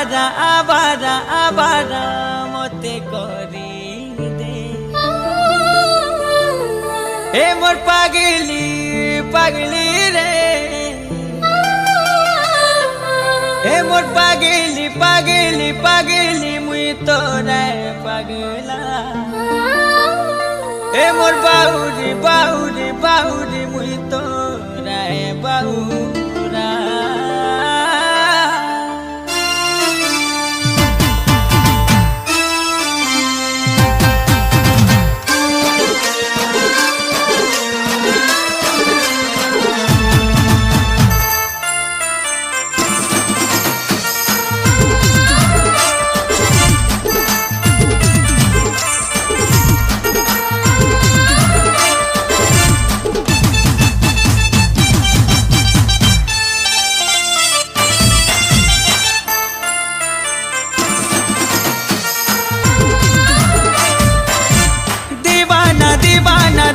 आवारा आवारा आवारा मते करी दे ए मोर पागली पागली रे ए मोर पागली पागली पागली मुई तोरा पागला ए मोर बाहुरी बाहुरी बाहुरी मुई तोरा बाहुरा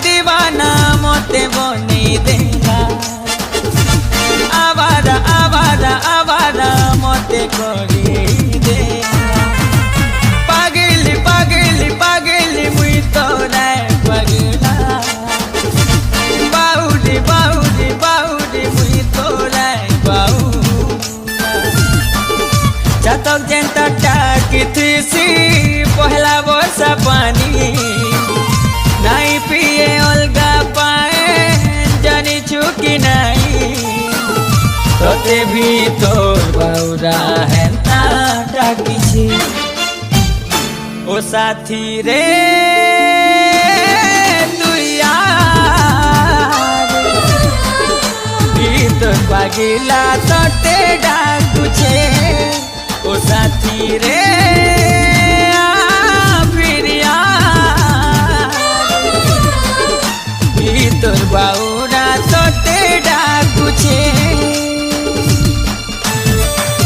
दीवाना मोते बने देगा आवारा आवारा आवारा मोते करी देगा पागली पागली पागली मुई तोरा पगला बाहुरी बाहुरी बाहुरी मुई तोरा बाहुरा जतक जेंता टाकी थीसी पहला वर्षा पानी नहीं पिए अलगा पाए जानी चुकी नहीं तोते भी तोर बाउरा है टाकी छी ओ साथी रे तू यार तो पागिला तोते डाकू छे ओ साथी रे